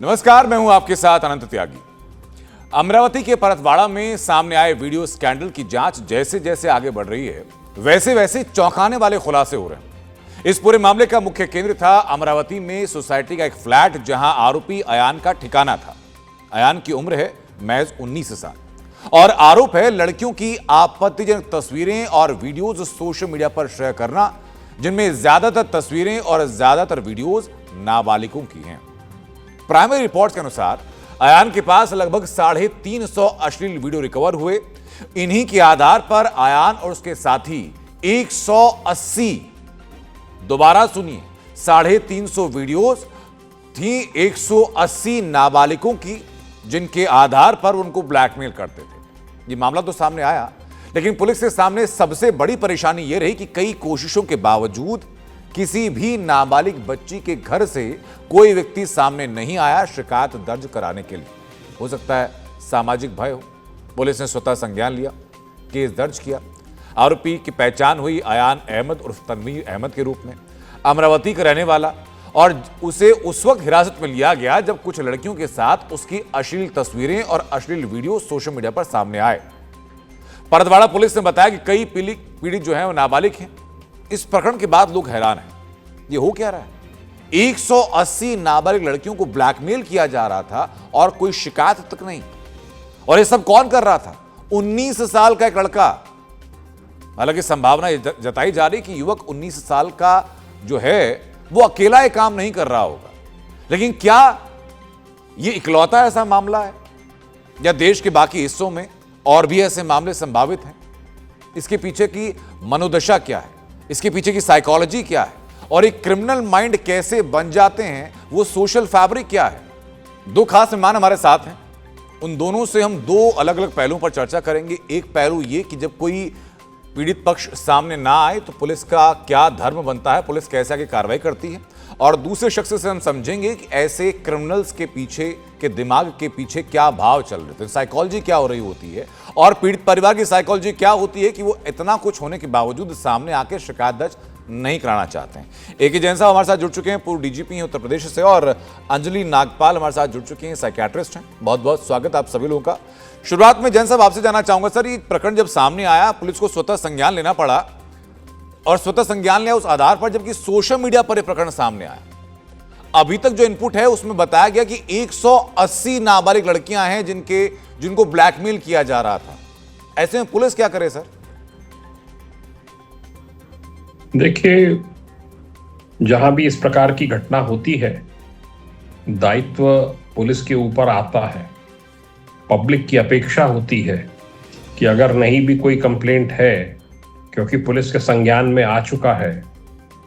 नमस्कार, मैं हूं आपके साथ अनंत त्यागी। अमरावती के परतवाड़ा में सामने आए वीडियो स्कैंडल की जांच जैसे जैसे आगे बढ़ रही है, वैसे वैसे चौंकाने वाले खुलासे हो रहे हैं। इस पूरे मामले का मुख्य केंद्र था अमरावती में सोसाइटी का एक फ्लैट, जहां आरोपी अयान का ठिकाना था। अयान की उम्र है महज 19 साल और आरोप है लड़कियों की आपत्तिजनक तस्वीरें और वीडियोज सोशल मीडिया पर शेयर करना, जिनमें ज्यादातर तस्वीरें और ज्यादातर वीडियोज नाबालिगों की हैं। प्राइमरी रिपोर्ट्स के अनुसार अयान के पास लगभग 350 अश्लील वीडियो रिकवर हुए। इन्हीं के आधार पर अयान और उसके साथी 180, दोबारा सुनिए, 350 वीडियोस थी 180 नाबालिगों की, जिनके आधार पर उनको ब्लैकमेल करते थे। ये मामला तो सामने आया, लेकिन पुलिस के सामने सबसे बड़ी परेशानी यह रही कि कई कोशिशों के बावजूद किसी भी नाबालिग बच्ची के घर से कोई व्यक्ति सामने नहीं आया शिकायत दर्ज कराने के लिए। हो सकता है सामाजिक भय हो। पुलिस ने स्वतः संज्ञान लिया, केस दर्ज किया। आरोपी की पहचान हुई अयान अहमद उर्फ तनवीर अहमद के रूप में, अमरावती का रहने वाला, और उसे उस वक्त हिरासत में लिया गया जब कुछ लड़कियों के साथ उसकी अश्लील तस्वीरें और अश्लील वीडियो सोशल मीडिया पर सामने आए। परतवाड़ा पुलिस ने बताया कि कई पीड़ित जो है वो नाबालिग हैं। इस प्रकरण के बाद लोग हैरान हैं, ये हो क्या रहा है? 180 नाबालिग लड़कियों को ब्लैकमेल किया जा रहा था और कोई शिकायत तक नहीं। और ये सब कौन कर रहा था? 19 साल का एक लड़का। हालांकि संभावना जताई जा रही कि युवक 19 साल का जो है वो अकेला ये काम नहीं कर रहा होगा। लेकिन क्या ये इकलौता ऐसा मामला है या देश के बाकी हिस्सों में और भी ऐसे मामले संभावित हैं? इसके पीछे की मनोदशा क्या है, इसके पीछे की साइकोलॉजी क्या है, और एक क्रिमिनल माइंड कैसे बन जाते हैं, वो सोशल फैब्रिक क्या है? दो खास मेहमान हमारे साथ हैं। उन दोनों से हम दो अलग अलग पहलुओं पर चर्चा करेंगे। एक पहलू ये कि जब कोई पीड़ित पक्ष सामने ना आए तो पुलिस का क्या धर्म बनता है, पुलिस कैसे आगे कार्रवाई करती है, और दूसरे शख्स से हम समझेंगे कि ऐसे क्रिमिनल्स के पीछे के दिमाग के पीछे क्या भाव चल रहे थे, साइकोलॉजी क्या हो रही होती है, और पीड़ित परिवार की साइकोलॉजी क्या होती है कि वो इतना कुछ होने के बावजूद सामने आके शिकायत दर्ज नहीं कराना चाहते हैं। ए के जैन साहब हमारे साथ जुड़ चुके हैं, पूर्व डीजीपी हैं उत्तर प्रदेश से, और अंजलि नागपाल हमारे साथ जुड़ चुकी हैं, साइकियाट्रिस्ट हैं। बहुत बहुत स्वागत आप सभी लोगों का। शुरुआत में जैन साहब आपसे जानना चाहूंगा, सर, ये प्रकरण जब सामने आया पुलिस को स्वतः संज्ञान लेना पड़ा, और स्वतः संज्ञान लिया उस आधार पर जबकि सोशल मीडिया पर यह प्रकरण सामने आया। अभी तक जो इनपुट है उसमें बताया गया कि 180 नाबालिग लड़कियां हैं जिनको ब्लैकमेल किया जा रहा था। ऐसे में पुलिस क्या करे सर? देखिए, जहां भी इस प्रकार की घटना होती है, दायित्व पुलिस के ऊपर आता है। पब्लिक की अपेक्षा होती है कि अगर नहीं भी कोई कंप्लेंट है, क्योंकि पुलिस के संज्ञान में आ चुका है,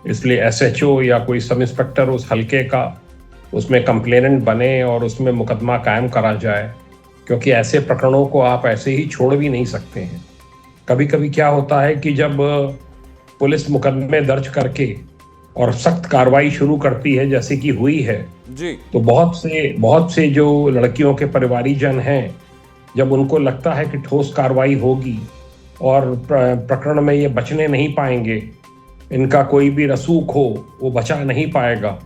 इसलिए एसएचओ या कोई सब इंस्पेक्टर उस हल्के का उसमें कंप्लेनेंट बने और उसमें मुकदमा कायम करा जाए, क्योंकि ऐसे प्रकरणों को आप ऐसे ही छोड़ भी नहीं सकते हैं। कभी कभी क्या होता है कि जब पुलिस मुकदमे दर्ज करके और सख्त कार्रवाई शुरू करती है, जैसे कि हुई है जी, तो बहुत से जो लड़कियों के परिवारीजन हैं, जब उनको लगता है कि ठोस कार्रवाई होगी और प्रकरण में ये बचने नहीं पाएंगे, इनका कोई भी रसूख हो वो बचा नहीं पाएगा,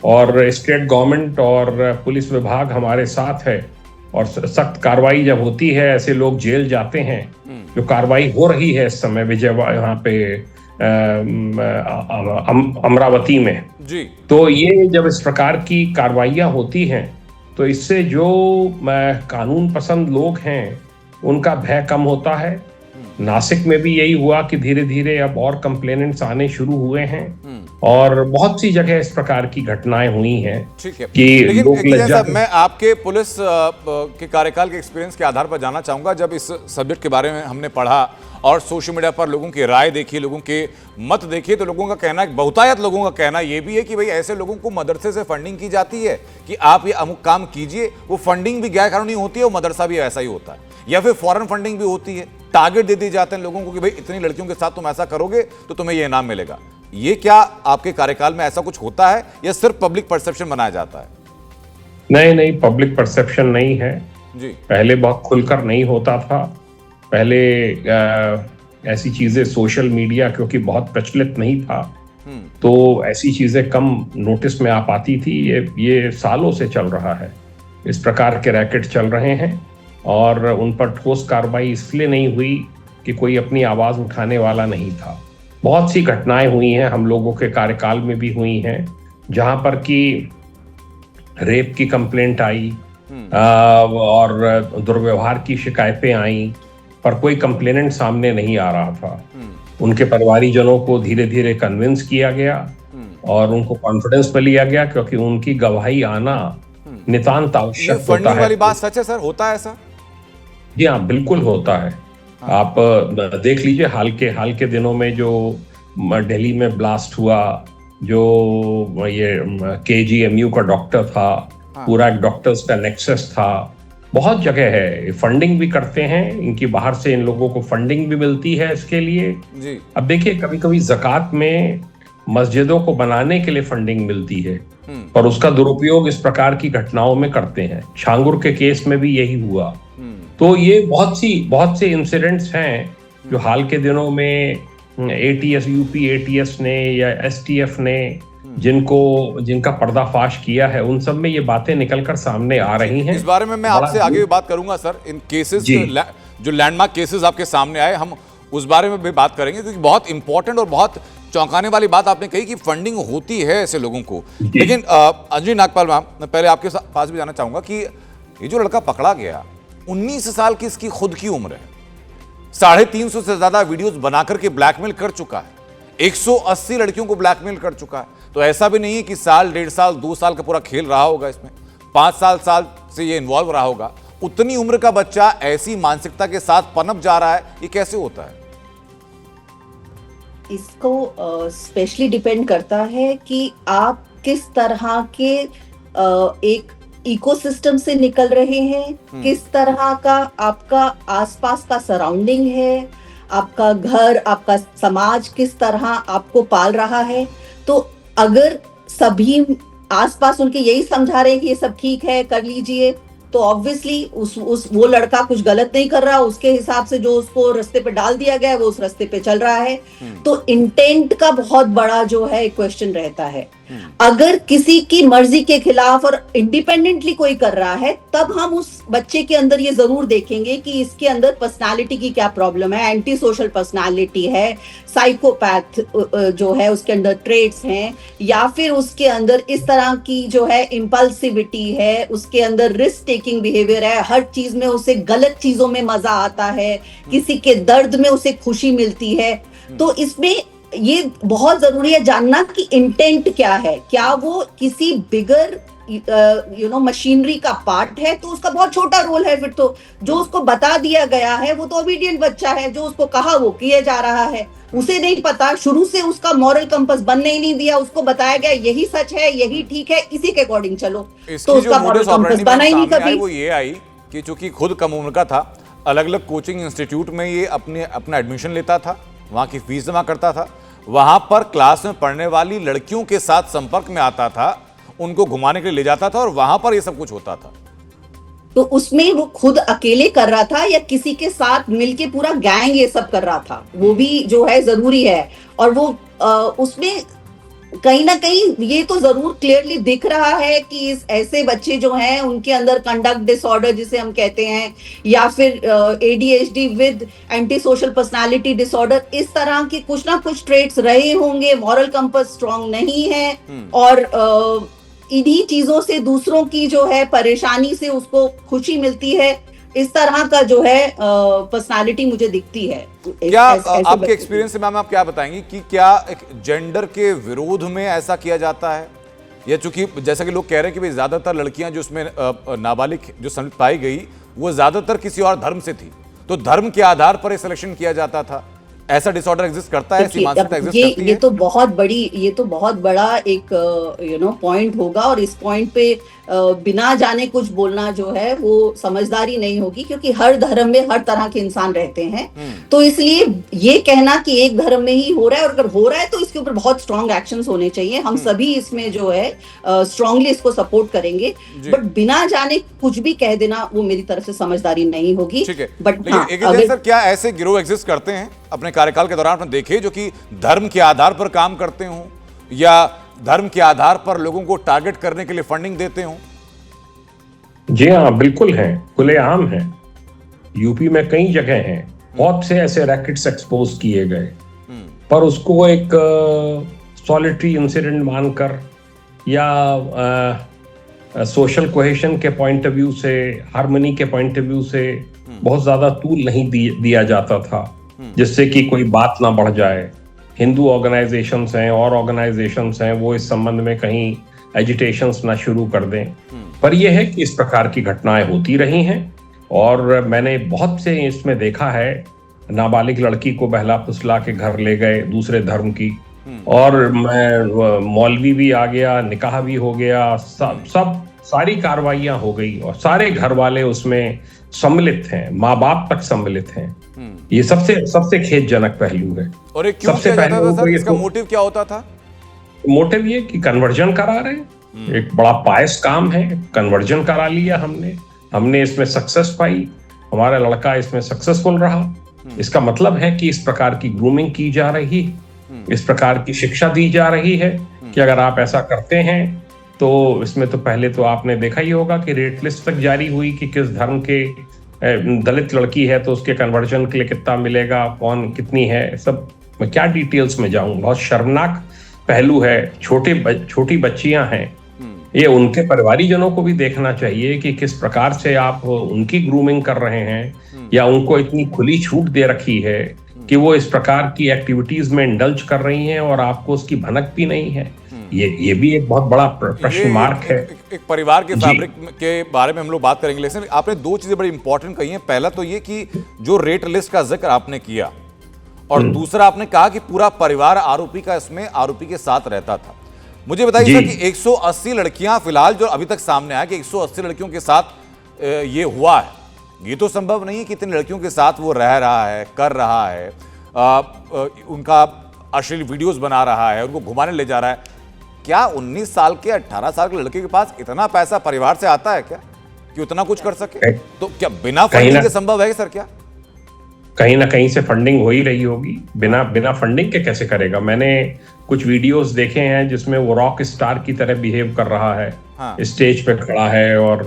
और स्टेट गवर्नमेंट और पुलिस विभाग हमारे साथ है, और सख्त कार्रवाई जब होती है, ऐसे लोग जेल जाते हैं। जो कार्रवाई हो रही है इस समय यहाँ पे अमरावती में जी, तो ये जब इस प्रकार की कार्रवाइयां होती हैं तो इससे जो कानून पसंद लोग हैं उनका भय कम होता है। नासिक में भी यही हुआ कि धीरे धीरे अब और कंप्लेनेंट्स आने शुरू हुए हैं, और बहुत सी जगह इस प्रकार की घटनाएं हुई हैं। ठीक है, कि लेकिन मैं आपके पुलिस के कार्यकाल के एक्सपीरियंस के आधार पर जानना चाहूंगा। जब इस सब्जेक्ट के बारे में हमने पढ़ा और सोशल मीडिया पर लोगों की राय देखी, लोगों के मत देखिए, तो लोगों का कहना, बहुतायत लोगों का कहना यह भी है कि भाई ऐसे लोगों को मदरसे से फंडिंग की जाती है कि आप ये अमुक काम कीजिए। वो फंडिंग भी गैर कानूनी होती है, वो मदरसा भी ऐसा ही होता है, या फिर फॉरेन फंडिंग भी होती है। टारगेट दे दिए जाते हैं लोगों को कि भाई इतनी लड़कियों के साथ तुम ऐसा करोगे तो तुम्हें यह इनाम मिलेगा। ये क्या आपके कार्यकाल में ऐसा कुछ होता है या सिर्फ पब्लिक परसेप्शन बनाया जाता है? नहीं, पब्लिक परसेप्शन नहीं है जी। पहले बहुत खुलकर नहीं होता था। पहले ऐसी चीजें सोशल मीडिया क्योंकि बहुत प्रचलित नहीं था, तो ऐसी चीजें कम नोटिस में आ पाती थी। ये सालों से चल रहा है, इस प्रकार के रैकेट चल रहे हैं और उन पर ठोस कार्रवाई इसलिए नहीं हुई कि कोई अपनी आवाज उठाने वाला नहीं था। बहुत सी घटनाएं हुई हैं, हम लोगों के कार्यकाल में भी हुई हैं, जहां पर कि रेप की कंप्लेंट आई और दुर्व्यवहार की शिकायतें आई, पर कोई कंप्लेनेंट सामने नहीं आ रहा था। उनके परिवारीजनों को धीरे धीरे कन्विंस किया गया और उनको कॉन्फिडेंस में लिया गया, क्योंकि उनकी गवाही आना नितांत आवश्यक होता फंडिंग है। वाली बात सच है सर, होता है ऐसा? जी हाँ, बिल्कुल होता है। आप देख लीजिए हाल के दिनों में जो दिल्ली में ब्लास्ट हुआ, जो ये KGMU का डॉक्टर था, पूरा एक डॉक्टर्स का नेक्सस था। बहुत जगह है, फंडिंग भी करते हैं, इनकी बाहर से इन लोगों को फंडिंग भी मिलती है इसके लिए जी। अब देखिए, कभी कभी ज़कात में मस्जिदों को बनाने के लिए फंडिंग मिलती है, पर उसका दुरुपयोग इस प्रकार की घटनाओं में करते हैं। छांगुर के केस में भी यही हुआ। तो ये बहुत से इंसिडेंट्स हैं जो हाल के दिनों में यूपी ATS ने या STF ने जिनका पर्दाफाश किया है, उन सब में ये बातें निकलकर सामने आ रही हैं। इस बारे में मैं आपसे आगे भी बात करूंगा सर। इन केसेस जो लैंडमार्क केसेस आपके सामने आए, हम उस बारे में भी बात करेंगे, क्योंकि बहुत इंपॉर्टेंट और बहुत चौंकाने वाली बात आपने कही कि फंडिंग होती है ऐसे लोगों को। लेकिन अंजलि नागपाल मैम, मैं पहले आपके पास भी जाना चाहूंगा कि ये जो लड़का पकड़ा गया, 19 साल की इसकी खुद की उम्र है, 350 से ज्यादा वीडियोस बनाकर के ब्लैकमेल कर चुका है, 180 लड़कियों को ब्लैकमेल कर चुका है। तो ऐसा भी नहीं है कि साल, 1.5 साल, 2 साल का पूरा खेल रहा होगा इसमें, 5 साल से ये इन्वॉल्व रहा होगा। उतनी उम्र का बच्चा ऐसी मानसिकता के साथ पनप जा रहा है, ये कैसे होता है? इसको स्पेशली डिपेंड करता है कि आप किस तरह के एक इकोसिस्टम से निकल रहे हैं, किस तरह का आपका आसपास का सराउंडिंग है, आपका घर, आपका समाज किस तरह आपको पाल रहा है। तो अगर सभी आसपास उनके यही समझा रहे हैं कि ये सब ठीक है, कर लीजिए, तो ऑब्वियसली वो लड़का कुछ गलत नहीं कर रहा, उसके हिसाब से जो उसको रास्ते पे डाल दिया गया है वो उस रास्ते पे चल रहा है। तो इंटेंट का बहुत बड़ा जो है क्वेश्चन रहता है। अगर किसी की मर्जी के खिलाफ और इंडिपेंडेंटली कोई कर रहा है, तब हम उस बच्चे के अंदर ये जरूर देखेंगे कि इसके अंदर पर्सनालिटी की क्या प्रॉब्लम है, एंटी सोशल पर्सनालिटी है, साइकोपैथ जो है उसके अंदर ट्रेट्स हैं, या फिर उसके अंदर इस तरह की जो है इम्पल्सिविटी है, उसके अंदर रिस्क टेकिंग बिहेवियर है, हर चीज में उसे गलत चीजों में मजा आता है, किसी के दर्द में उसे खुशी मिलती है। तो इसमें ये बहुत जरूरी है जानना कि इंटेंट क्या है, क्या वो किसी बिगर मशीनरी का पार्ट है, तो उसका बहुत छोटा रोल है। फिर तो जो उसको बता दिया गया है वो तो ओबीडियंट बच्चा है, जो उसको कहा वो किया जा रहा है। उसे नहीं पता, शुरू से उसका मॉरल कंपास बनने ही नहीं दिया, उसको बताया गया यही सच है, यही ठीक है, इसी के अकॉर्डिंग चलो, तो उसका मॉरल कंपास बना ही नहीं कभी। वो ये आई कि चूंकि खुद कम उम्र का था, अलग अलग कोचिंग इंस्टीट्यूट में ये अपना एडमिशन लेता था, वहां की फीस जमा करता था, वहां पर क्लास में पढ़ने वाली लड़कियों के साथ संपर्क में आता था, उनको घुमाने के लिए ले जाता था और वहां पर ये सब कुछ होता था। तो उसमें वो खुद अकेले कर रहा था या किसी के साथ मिलके पूरा गैंग ये सब कर रहा था, वो भी जो है जरूरी है। और वो उसमें कहीं ना कहीं ये तो जरूर क्लियरली दिख रहा है कि इस ऐसे बच्चे जो हैं उनके अंदर कंडक्ट डिसऑर्डर जिसे हम कहते हैं, या फिर ADHD with anti social personality disorder, इस तरह के कुछ ना कुछ ट्रेट्स रहे होंगे। मॉरल कंपास स्ट्रांग नहीं है और इन्हीं चीजों से, दूसरों की जो है परेशानी से उसको खुशी मिलती है। इस तरह का जो है पर्सनालिटी मुझे दिखती है। क्या आपके एक्सपीरियंस से मैम आप क्या बताएंगी कि क्या एक जेंडर के विरोध में ऐसा किया जाता है, या चूंकि जैसा कि लोग कह रहे हैं कि भाई ज्यादातर लड़कियां जो उसमें नाबालिग जो संलिप्त पाई गई वो ज्यादातर किसी और धर्म से थी, तो धर्म के आधार पर सिलेक्शन किया जाता था, ऐसा डिसऑर्डर एग्जिस्ट करता है, ऐसी मानसिकता एग्जिस्ट करती है? ये तो बहुत बड़ा एक पॉइंट होगा, और इस पॉइंट पे बिना जाने कुछ बोलना जो है वो समझदारी नहीं होगी, क्योंकि हर धर्म में हर तरह के इंसान रहते हैं। तो इसलिए ये कहना कि एक धर्म में ही हो रहा है, और अगर हो रहा है तो इसके ऊपर बहुत स्ट्रांग एक्शंस होने चाहिए। हम सभी इसमें जो है स्ट्रांगली इसको सपोर्ट करेंगे, बट बिना जाने कुछ भी कह देना वो मेरी तरफ से समझदारी नहीं होगी। बट सर, क्या ऐसे गिरोह एग्जिस्ट करते हैं अपने कार्यकाल के दौरान आपने देखे जो कि धर्म के आधार पर काम करते हों या धर्म के आधार पर लोगों को टारगेट करने के लिए फंडिंग देते हो? जी हाँ, बिल्कुल हैं, खुलेआम हैं। यूपी में कई जगह हैं, बहुत से ऐसे रैकेट्स एक्सपोज किए गए, पर उसको एक सॉलिटरी इंसिडेंट मानकर या सोशल कोहेशन के पॉइंट ऑफ व्यू से, हार्मनी के पॉइंट ऑफ व्यू से बहुत ज्यादा तूल नहीं दिया जाता था, जिससे कि कोई बात ना बढ़ जाए। हिंदू ऑर्गेनाइजेशंस हैं और ऑर्गेनाइजेशंस हैं, वो इस संबंध में कहीं एजिटेशंस ना शुरू कर दें। पर यह है कि इस प्रकार की घटनाएं होती रही हैं और मैंने बहुत से इसमें देखा है। नाबालिग लड़की को बहला फुसला के घर ले गए दूसरे धर्म की, और मौलवी भी आ गया, निकाह भी हो गया, सब सारी कार्रवाइयां हो गई और सारे घर वाले उसमें सम्मिलित हैं, माँ बाप तक सम्मिलित हैं। ये सबसे खेदजनक पहलू है। और ये क्यों किया जाता था सर? इसका मोटिव क्या होता था? मोटिव ये कि कन्वर्जन करा रहे, एक बड़ा पायस काम है, कन्वर्जन करा लिया हमने इसमें सक्सेस पाई, हमारा लड़का इसमें सक्सेसफुल रहा। इसका मतलब है कि इस प्रकार की ग्रूमिंग की जा रही, इस प्रकार की शिक्षा दी जा रही है कि अगर आप ऐसा करते हैं तो इसमें तो पहले तो आपने देखा ही होगा कि रेट लिस्ट तक जारी हुई कि किस धर्म के दलित लड़की है तो उसके कन्वर्जन के लिए कितना मिलेगा, कौन कितनी है, सब मैं क्या डिटेल्स में जाऊं। बहुत शर्मनाक पहलू है। छोटी बच्चियां हैं, ये उनके परिवारीजनों को भी देखना चाहिए कि किस प्रकार से आप उनकी ग्रूमिंग कर रहे हैं या उनको इतनी खुली छूट दे रखी है कि वो इस प्रकार की एक्टिविटीज में इंडल्ज कर रही हैं और आपको उसकी भनक भी नहीं है। ये भी एक बहुत बड़ा प्रश्न मार्क है। एक परिवार के फैब्रिक के बारे में हम लोग बात करेंगे, लेकिन आपने दो चीजें बड़ी इंपॉर्टेंट कही हैं। पहला तो ये कि जो रेट लिस्ट का जिक्र आपने किया, और दूसरा आपने कहा कि पूरा परिवार आरोपी के साथ रहता था। मुझे बताइए सर कि 180 लड़कियां फिलहाल जो अभी तक सामने आया कि 180 लड़कियों के साथ ये हुआ है, ये तो संभव नहीं है कि इतनी लड़कियों के साथ वो रह रहा है, कर रहा है, उनका अश्लील वीडियोस बना रहा है, उनको घुमाने ले जा रहा है। क्या 19 साल के 18 साल के लड़के के पास इतना पैसा परिवार से आता है क्या कि उतना कुछ कर सके? तो क्या बिना फंडिंग के संभव है सर? क्या कहीं ना कहीं से फंडिंग हो ही रही होगी? बिना फंडिंग के कैसे करेगा? मैंने कुछ वीडियोस देखे हैं जिसमें वो रॉक स्टार की तरह बिहेव कर रहा है। हाँ। स्टेज पे खड़ा है और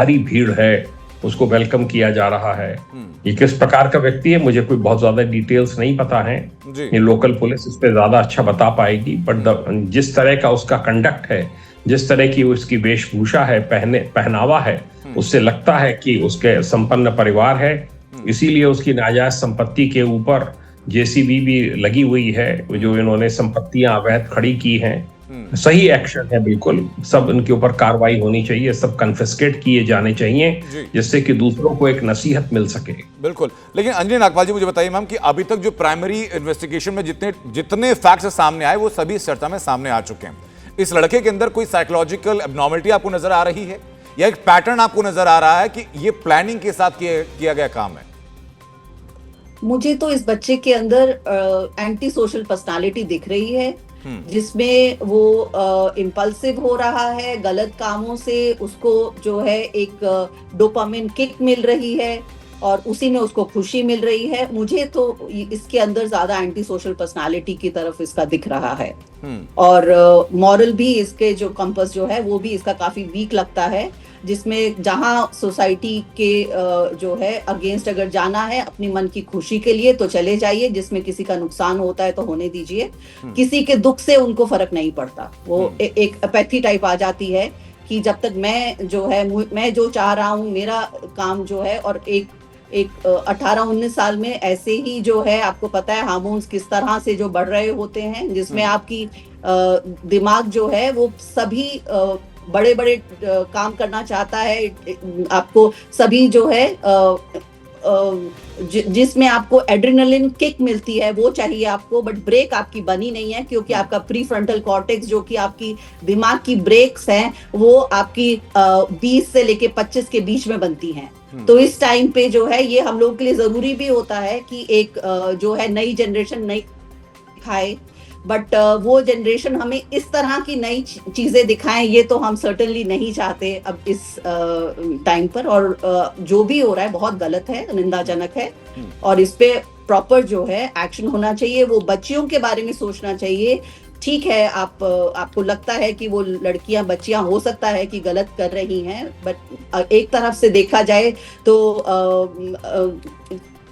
हरी भीड़ है, उसको वेलकम किया जा रहा है। ये किस प्रकार का व्यक्ति है मुझे कोई बहुत ज्यादा डिटेल्स नहीं पता है, ये लोकल पुलिस इस पे ज्यादा अच्छा बता पाएगी। बट जिस तरह का उसका कंडक्ट है, जिस तरह की उसकी वेशभूषा है, पहनावा है, उससे लगता है कि उसके संपन्न परिवार है। इसीलिए उसकी नाजायज संपत्ति के ऊपर जेसीबी भी लगी हुई है, जो इन्होंने संपत्तियां अवैध खड़ी की हैं। सही एक्शन है, बिल्कुल सब इनके ऊपर कार्रवाई होनी चाहिए, सब कन्फिस्केट किए जाने चाहिए, जिससे कि दूसरों को एक नसीहत मिल सके। बिल्कुल। लेकिन अंजलि नागपाल जी, मुझे बताइए मैम कि अभी तक जो प्राइमरी इन्वेस्टिगेशन में जितने फैक्ट्स सामने आए वो सभी इस चर्चा में सामने आ चुके हैं। इस लड़के के अंदर कोई साइकोलॉजिकल एब्नॉर्मलिटी आपको नजर आ रही है या एक पैटर्न आपको नजर आ रहा है कि ये प्लानिंग के साथ किया गया काम है? मुझे तो इस बच्चे के अंदर एंटी सोशल पर्सनालिटी दिख रही है, जिसमें वो इम्पल्सिव हो रहा है, गलत कामों से उसको जो है एक डोपामिन किक मिल रही है और उसी में उसको खुशी मिल रही है। मुझे तो इसके अंदर ज्यादा एंटी सोशल पर्सनालिटी की तरफ इसका दिख रहा है और मॉरल भी इसके जो कंपास जो है वो भी इसका काफी वीक लगता है, जिसमें जहां सोसाइटी के जो है अगेंस्ट अगर जाना है अपनी मन की खुशी के लिए तो चले जाइए, जिसमें किसी का नुकसान होता है तो होने दीजिए। किसी के दुख से उनको फर्क नहीं पड़ता, वो एक अपैथी टाइप आ जाती है कि जब तक मैं जो है मैं जो चाह रहा हूँ मेरा काम जो है। और एक 18-19 साल में ऐसे ही जो है आपको पता है हार्मोन्स किस तरह से जो बढ़ रहे होते हैं, जिसमें आपकी दिमाग जो है वो सभी बड़े बड़े काम करना चाहता है। आपको सभी जो है जिसमें आपको एड्रेनलिन किक मिलती है वो चाहिए आपको, बट ब्रेक आपकी बनी नहीं है क्योंकि आपका प्री फ्रंटल कॉर्टेक्स जो कि आपकी दिमाग की ब्रेक्स हैं वो आपकी 20 से लेके 25 के बीच में बनती हैं। तो इस टाइम पे जो है ये हम लोगों के लिए जरूरी भी होता है कि एक जो है नई जनरेशन नई खाए, बट वो जनरेशन हमें इस तरह की नई चीजें दिखाएं ये तो हम सर्टेनली नहीं चाहते अब इस टाइम पर। और जो भी हो रहा है बहुत गलत है, निंदाजनक है और इस पे प्रॉपर जो है एक्शन होना चाहिए। वो बच्चियों के बारे में सोचना चाहिए ठीक है, आपको लगता है कि वो लड़कियां बच्चियां हो सकता है कि गलत कर रही हैं, बट एक तरफ से देखा जाए तो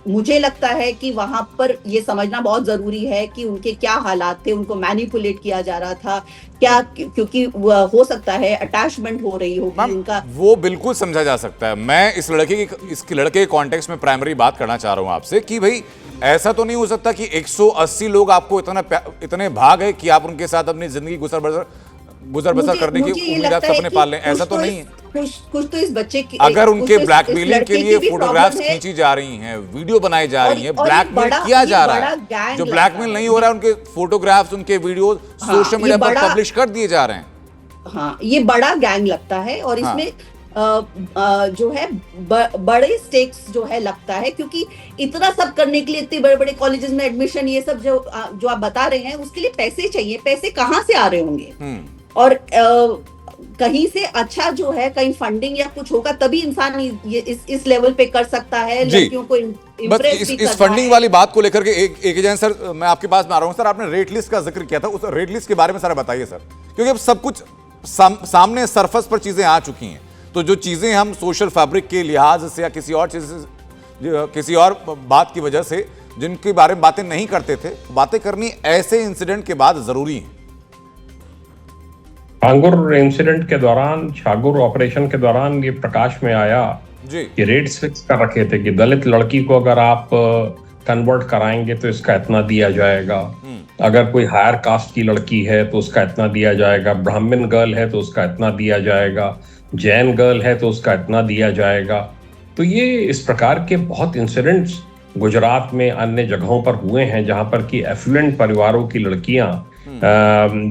मुझे लगता है कि वहां पर ये समझना बहुत जरूरी है कि उनके क्या हालात थे, उनको मैनिपुलेट किया जा रहा था क्या, क्योंकि हो सकता है अटैचमेंट हो रही होगी मैम, उनका। वो बिल्कुल समझा जा सकता है। मैं इस लड़के के कॉन्टेक्स्ट में प्राइमरी बात करना चाह रहा हूं आपसे कि भाई ऐसा तो नहीं हो सकता कि 180 लोग आपको इतने भाग है कि आप उनके साथ अपनी जिंदगी गुजर बसर करने की उम्मीद आप सपने पाल लें, ऐसा तो नहीं है। कुछ तो इस बच्चे की, अगर उनके इस ब्लैकमेलिंग के लड़के लिए की भी फोटोग्राफ्स प्रॉब्लम है। खींची जा रही हैं, वीडियो बनाई जा रही हैं, और ब्लैकमेल ये किया जा बड़ा रहा है, गैंग जो लगा ब्लैकमेल नहीं है। हो रहा है उनके फोटोग्राफ्स, उनके वीडियो सोशल ये मीडिया पर बड़ा- पब्लिश कर दिए जा रहे हैं। हाँ, ये बड़ा गैंग लगता है और हाँ। इसमें जो है बड़े स्टेक्स जो है लगता है, क्योंकि इतना सब करने के लिए इतने बड़े बड़े कॉलेजेस में एडमिशन, ये सब जो आप बता रहे हैं, उसके लिए पैसे चाहिए। पैसे कहाँ से आ रहे होंगे? और कहीं से अच्छा जो है, कहीं फंडिंग या कुछ होगा तभी इंसान ये इस लेवल पे कर सकता है, लड़कियों को बस इम्प्रेस भी इस करता फंडिंग है। वाली बात को लेकर के एक जैन सर, मैं आपके पास में आ रहा हूं सर। आपने रेट लिस्ट का जिक्र किया था, उस रेट लिस्ट के बारे में सर बताइए सर, क्योंकि अब सब कुछ सामने सरफेस पर चीजें आ चुकी हैं। तो जो चीजें हम सोशल फैब्रिक के लिहाज से या किसी और चीज से, किसी और बात की वजह से जिनके बारे में बातें नहीं करते थे, बातें करनी ऐसे इंसिडेंट के बाद जरूरी है। छांगुर इंसिडेंट के दौरान, छांगुर ऑपरेशन के दौरान ये प्रकाश में आया जी कि रेट्स फिक्स कर रखे थे कि दलित लड़की को अगर आप कन्वर्ट कराएंगे तो इसका इतना दिया जाएगा, अगर कोई हायर कास्ट की लड़की है तो उसका इतना दिया जाएगा, ब्राह्मण गर्ल है तो उसका इतना दिया जाएगा, जैन गर्ल है तो उसका इतना दिया जाएगा। तो ये इस प्रकार के बहुत इंसिडेंट्स गुजरात में अन्य जगहों पर हुए हैं जहां पर कि एफ्लुएंट परिवारों की लड़कियां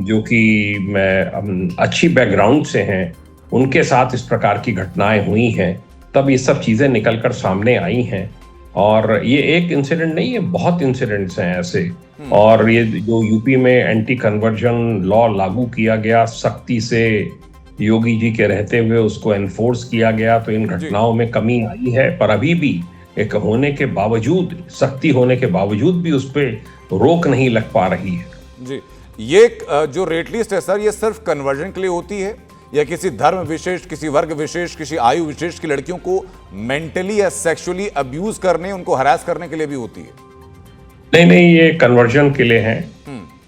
जो कि अच्छी बैकग्राउंड से हैं, उनके साथ इस प्रकार की घटनाएं हुई हैं। तब ये सब चीजें निकलकर सामने आई हैं और ये एक इंसिडेंट नहीं है, बहुत इंसिडेंट्स हैं ऐसे। और ये जो यूपी में एंटी कन्वर्जन लॉ लागू किया गया, सख्ती से योगी जी के रहते हुए उसको एनफोर्स किया गया, तो इन घटनाओं में कमी आई है। पर अभी भी एक होने के बावजूद, सख्ती होने के बावजूद भी उस पर रोक नहीं लग पा रही है। जी, ये जो रेट लिस्ट है सर, ये सिर्फ कन्वर्जन के लिए होती है या किसी धर्म विशेष, किसी वर्ग विशेष, किसी आयु विशेष की लड़कियों को मेंटली या सेक्सुअली अब्यूज करने, उनको हरास करने के लिए भी होती है? नहीं, ये कन्वर्जन के लिए है।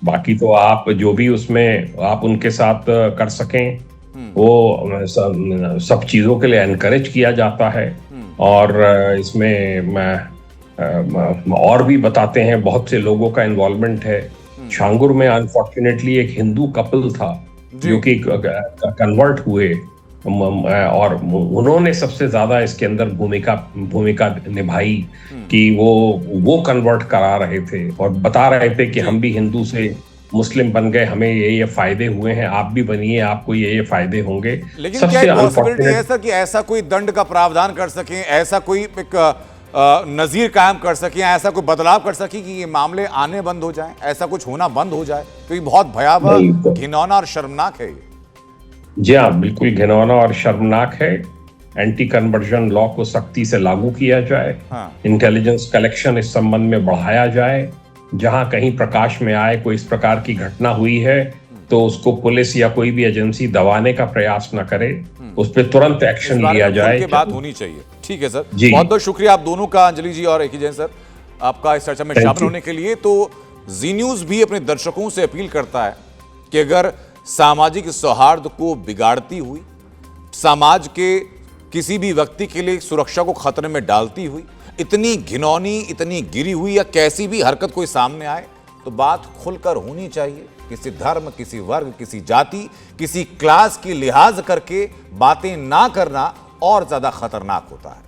बाकी तो आप जो भी उसमें आप उनके साथ कर सकें, वो सब चीजों के लिए एनकरेज किया जाता है। और इसमें और भी बताते हैं, बहुत से लोगों का इन्वॉल्वमेंट है। छांगुर में अनफॉर्चुनेटली एक हिंदू कपल था जो कि कन्वर्ट हुए और उन्होंने सबसे ज्यादा इसके अंदर भूमिका निभाई कि वो कन्वर्ट करा रहे थे और बता रहे थे कि हम भी हिंदू से मुस्लिम बन गए, हमें ये फायदे हुए हैं, आप भी बनिए, आपको ये फायदे होंगे। लेकिन क्या पॉसिबिलिटी है सर कि ऐसा कोई दंड का प्रावधान कर सकें, ऐसा कोई एक नजीर कायम कर सकें, ऐसा कोई बदलाव कर सकें कि ये मामले आने बंद हो जाएं, ऐसा कुछ होना बंद हो जाए? तो ये बहुत भयावह, घिनौना और शर्मनाक है। जी हाँ, बिल्कुल घिनौना और शर्मनाक है। एंटी कन्वर्जन लॉ को सख्ती से लागू किया जाए। इंटेलिजेंस कलेक्शन इस संबंध में बढ़ाया जाए। जहां कहीं प्रकाश में आए कोई इस प्रकार की घटना हुई है तो उसको पुलिस या कोई भी एजेंसी दबाने का प्रयास न करे, उस पर तुरंत एक्शन लिया जाए। बात होनी चाहिए। ठीक है सर, बहुत बहुत शुक्रिया आप दोनों का, अंजलि जी और एकी जैन सर, आपका इस चर्चा में शामिल होने के लिए। तो जी न्यूज भी अपने दर्शकों से अपील करता है कि अगर सामाजिक सौहार्द को बिगाड़ती हुई, समाज के किसी भी व्यक्ति के लिए सुरक्षा को खतरे में डालती हुई इतनी घिनौनी, इतनी गिरी हुई या कैसी भी हरकत कोई सामने आए, तो बात खुलकर होनी चाहिए। किसी धर्म, किसी वर्ग, किसी जाति, किसी क्लास की लिहाज करके बातें ना करना और ज्यादा खतरनाक होता है।